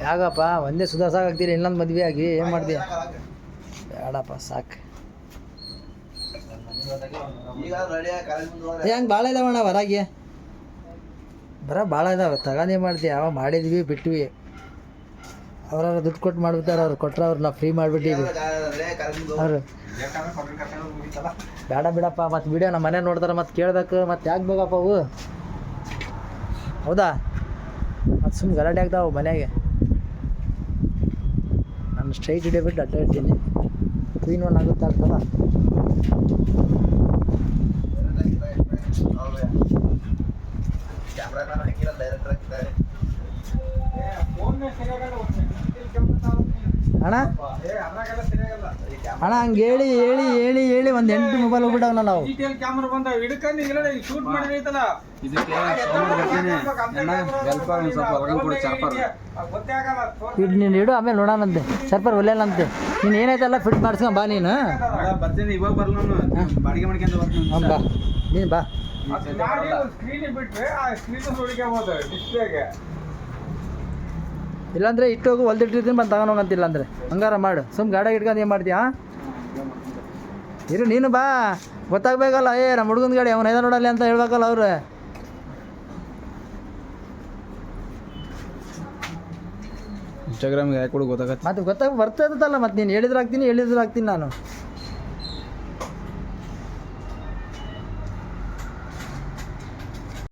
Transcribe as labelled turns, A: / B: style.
A: ಯಾಕಪ್ಪ ಒಂದೇ ಸುಧಾರ್ಸಾಗ್ತೀರಿ ಇನ್ನೊಂದು ಮದುವೆ ಆಗಿ ಏನು ಮಾಡ್ತೀಯ? ಬೇಡಪ್ಪ ಸಾಕು. ಹೆಂಗೆ ಭಾಳ ಇದಾವಣ್ಣ ಹೊರಗೆ ಭಾಳ ಇದಾವೆ ತಗೊಂಡೇ ಮಾಡ್ತೀವಿ. ಯಾವ ಮಾಡಿದ್ವಿ ಬಿಟ್ವಿ, ಅವ್ರವ್ರ ದುಡ್ಡು ಕೊಟ್ಟು ಮಾಡ್ಬಿಡ್ತಾರೆ. ಅವ್ರು ಕೊಟ್ಟರೆ ಅವ್ರು ನಾವು ಫ್ರೀ ಮಾಡಿಬಿಟ್ಟಿವಿ. ಅವರು ಬೇಡ ಬಿಡಪ್ಪ, ಮತ್ತು ವಿಡಿಯೋ ನಮ್ಮ ಮನೆ ನೋಡ್ತಾರೆ, ಮತ್ತು ಕೇಳ್ಬೇಕು, ಮತ್ತು ಯಾಕೆ ಬೇಕಪ್ಪ ಅವು? ಹೌದಾ? ಮತ್ತು ಸುಮ್ಮನೆ ಗಲಾಟೆ ಆಗ್ತಾವೆ ಮನೆಗೆ. ನಾನು ಸ್ಟ್ರೈಟ್ ಹಿಡಿಯೋಬಿಟ್ಟು ಅಡ್ಡ ಇಡ್ತೀನಿ. ಕ್ವೀನ್ ಒನ್ ಆಗುತ್ತೆ ಆಗ್ತದ. ಅಣ್ಣ ಅಣ್ಣ ಹಂಗೆ ಹೇಳಿ ಹೇಳಿ ಹೇಳಿ ಹೇಳಿ ಒಂದು 8 ಮೊಬೈಲ್ ಹೋಗ್ಬಿಟ್ಟವಲ್ಲ ನಾವು. ಇದು ನೀನು ಇಡು, ಆಮೇಲೆ ನೋಡೋಣಂತೆ. ಸರ್ಪರ್ ಒಲ್ಲೆಲ್ಲಂತೆ. ನೀನು ಏನಾಯ್ತಲ್ಲ ಫಿಟ್ ಮಾಡಿಸ್ಕೊಂಡ್ ಬಾ. ನೀನು ಹಾಂ ಬಾ, ನೀನು ಬಾ. ಇಲ್ಲಾಂದ್ರೆ ಇಟ್ಟೋಗು ಹೊಲ್ದಿಟ್ಟಿರ್ತೀನಿ ಬಂದು ತಗೊಂಡೋಗಂತಿಲ್ಲ ಅಂದರೆ ಹಂಗಾರ ಮಾಡು. ಸುಮ್ಮನೆ ಗಾಡಿಗೆ ಇಟ್ಕೊಂಡು ಏನು ಮಾಡ್ತೀಯಾ? ಇರು ನೀನು ಬಾ, ಗೊತ್ತಾಗಬೇಕಲ್ಲ. ನಮ್ಮ ಹುಡುಗನ ಗಾಡಿ ಅವನು ಐದ ನೋಡಲ್ಲಿ ಅಂತ ಹೇಳ್ಬೇಕಲ್ಲ ಅವ್ರು.
B: ಇನ್ಸ್ಟಾಗ್ರಾಮ್ಗೆ ಯಾಕೆ ಕೂಡ ಗೊತ್ತಾಗತ್ತೆ.
A: ಮತ್ತೆ ಬರ್ತದಲ್ಲ, ಮತ್ತೆ ನೀನು ಹೇಳಿದ್ರೆ ಹಾಕ್ತೀನಿ ನಾನು.